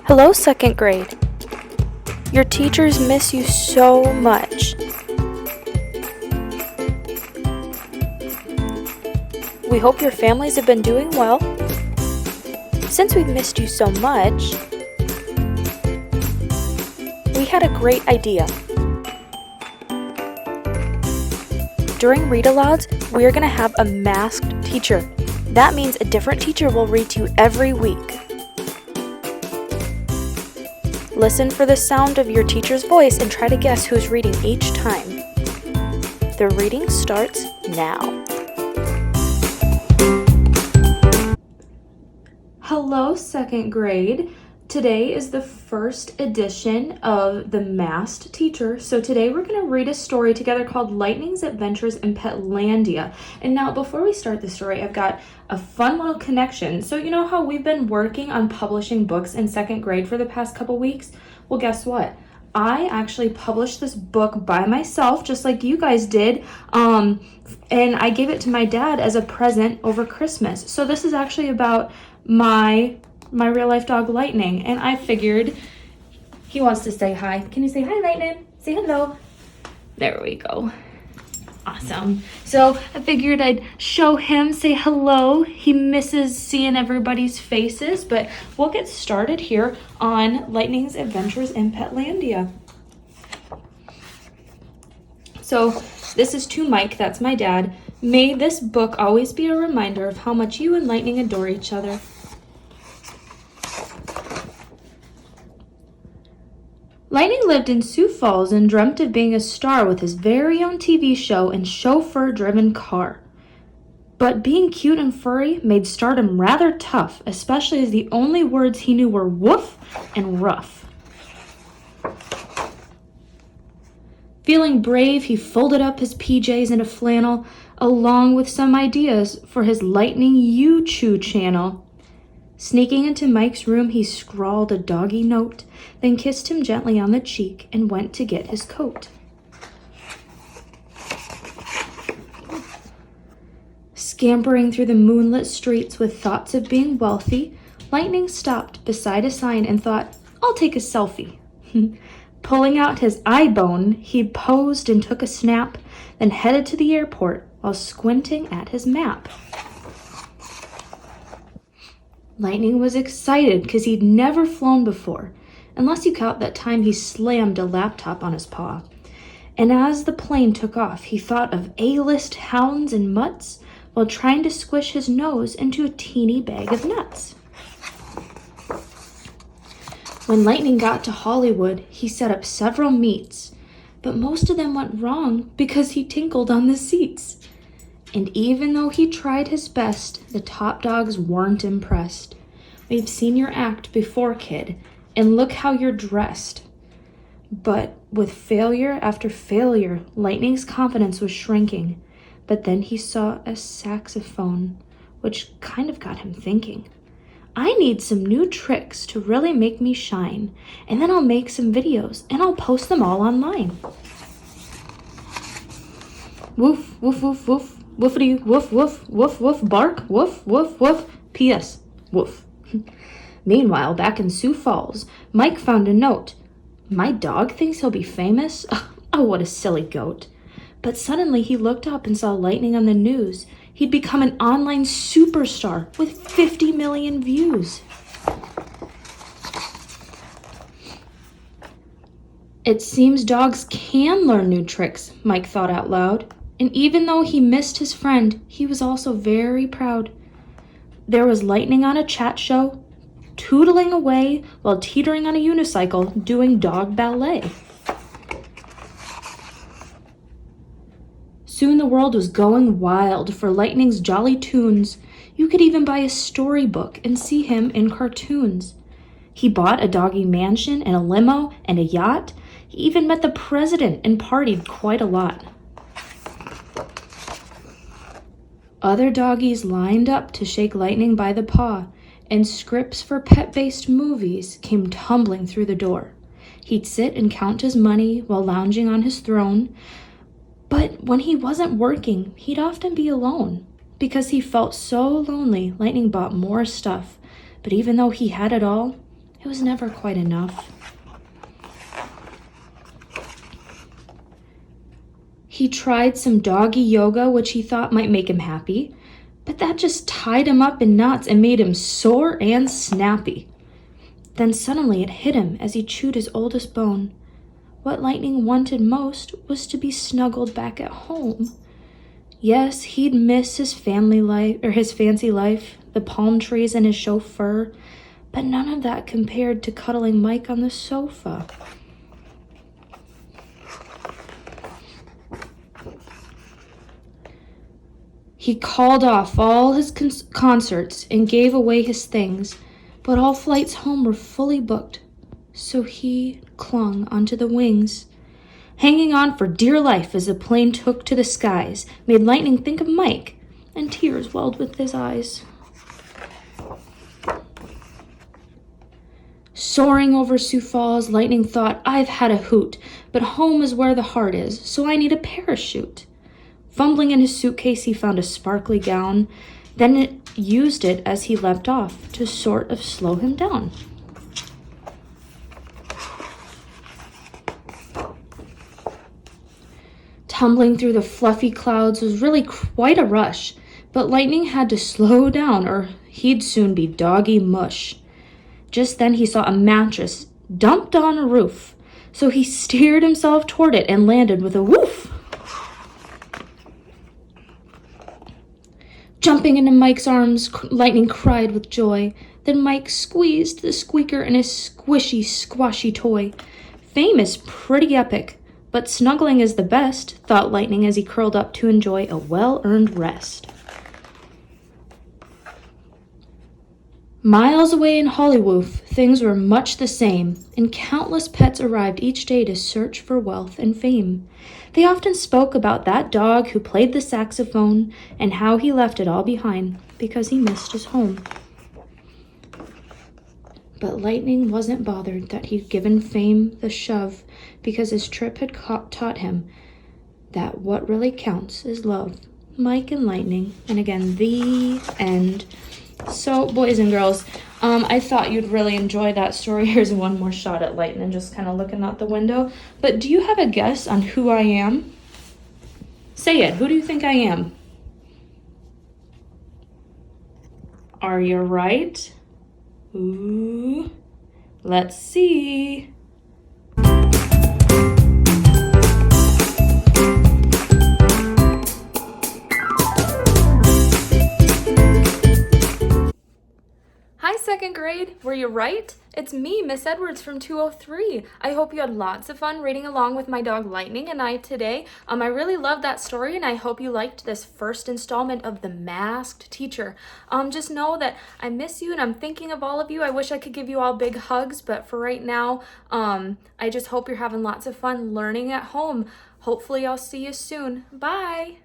Hello, second grade. Your teachers miss you so much. We hope your families have been doing well. Since we've missed you so much, we had a great idea. During read-alouds, we are going to have a masked teacher. That means a different teacher will read to you every week. Listen for the sound of your teacher's voice and try to guess who's reading each time. The reading starts now. Hello, second grade. Today is the first edition of the Masked Teacher. So today we're going to read a story together called Lightning's Adventures in Petlandia. And now before we start the story, I've got a fun little connection. So you know how we've been working on publishing books in second grade for the past couple weeks? Well, guess what? I actually published this book by myself, just like you guys did, and I gave it to my dad as a present over Christmas. So this is actually about my real life dog Lightning, and I figured he wants to say hi. Can you say hi, Lightning? Say hello. There we go. Awesome. So I figured I'd show him, say hello. He misses seeing everybody's faces, but we'll get started here on Lightning's Adventures in Petlandia. So this is to Mike, that's my dad. May this book always be a reminder of how much you and Lightning adore each other. Lightning lived in Sioux Falls and dreamt of being a star with his very own TV show and chauffeur-driven car. But being cute and furry made stardom rather tough, especially as the only words he knew were woof and rough. Feeling brave, he folded up his PJs into flannel, along with some ideas for his Lightning YouTube channel. Sneaking into Mike's room, he scrawled a doggy note, then kissed him gently on the cheek and went to get his coat. Scampering through the moonlit streets with thoughts of being wealthy, Lightning stopped beside a sign and thought, I'll take a selfie. Pulling out his iBone, he posed and took a snap, then headed to the airport while squinting at his map. Lightning was excited because he'd never flown before, unless you count that time he slammed a laptop on his paw. And as the plane took off, he thought of A-list hounds and mutts while trying to squish his nose into a teeny bag of nuts. When Lightning got to Hollywood, he set up several meets, but most of them went wrong because he tinkled on the seats. And even though he tried his best, the top dogs weren't impressed. We've seen your act before, kid, and look how you're dressed. But with failure after failure, Lightning's confidence was shrinking. But then he saw a saxophone, which kind of got him thinking. I need some new tricks to really make me shine, and then I'll make some videos, and I'll post them all online. Woof, woof, woof, woof. Woofity, woof, woof, woof, woof, bark, woof, woof, woof, P.S. Woof. Meanwhile, back in Sioux Falls, Mike found a note. My dog thinks he'll be famous? Oh, what a silly goat. But suddenly he looked up and saw Lightning on the news. He'd become an online superstar with 50 million views. It seems dogs can learn new tricks, Mike thought out loud. And even though he missed his friend, he was also very proud. There was Lightning on a chat show, tootling away while teetering on a unicycle, doing dog ballet. Soon the world was going wild for Lightning's jolly tunes. You could even buy a storybook and see him in cartoons. He bought a doggy mansion and a limo and a yacht. He even met the president and partied quite a lot. Other doggies lined up to shake Lightning by the paw, and scripts for pet-based movies came tumbling through the door. He'd sit and count his money while lounging on his throne, but when he wasn't working, he'd often be alone. Because he felt so lonely, Lightning bought more stuff, but even though he had it all, it was never quite enough. He tried some doggy yoga, which he thought might make him happy, but that just tied him up in knots and made him sore and snappy. Then suddenly it hit him as he chewed his oldest bone. What Lightning wanted most was to be snuggled back at home. Yes, he'd miss his family life, or his fancy life, the palm trees and his chauffeur, but none of that compared to cuddling Mike on the sofa. He called off all his concerts and gave away his things, but all flights home were fully booked, so he clung onto the wings. Hanging on for dear life as the plane took to the skies made Lightning think of Mike, and tears welled with his eyes. Soaring over Sioux Falls, Lightning thought, I've had a hoot, but home is where the heart is, so I need a parachute. Fumbling in his suitcase, he found a sparkly gown, then used it as he leapt off to sort of slow him down. Tumbling through the fluffy clouds was really quite a rush, but Lightning had to slow down or he'd soon be doggy mush. Just then he saw a mattress dumped on a roof, so he steered himself toward it and landed with a woof. Jumping into Mike's arms, Lightning cried with joy. Then Mike squeezed the squeaker in his squishy, squashy toy. Fame is pretty epic, but snuggling is the best, thought Lightning as he curled up to enjoy a well-earned rest. Miles away in Hollywood, things were much the same, and countless pets arrived each day to search for wealth and fame. They often spoke about that dog who played the saxophone and how he left it all behind because he missed his home. But Lightning wasn't bothered that he'd given fame the shove because his trip had taught him that what really counts is love. Mike and Lightning, and again, the end. So, boys and girls, I thought you'd really enjoy that story. Here's one more shot at Lightning, just kind of looking out the window. But do you have a guess on who I am? Say it. Who do you think I am? Are you right? Ooh, let's see. Hi, second grade. Were you right? It's me, Miss Edwards from 203. I hope you had lots of fun reading along with my dog Lightning and I today. I really loved that story and I hope you liked this first installment of The Masked Teacher. Just know that I miss you and I'm thinking of all of you. I wish I could give you all big hugs, but for right now, I just hope you're having lots of fun learning at home. Hopefully I'll see you soon. Bye!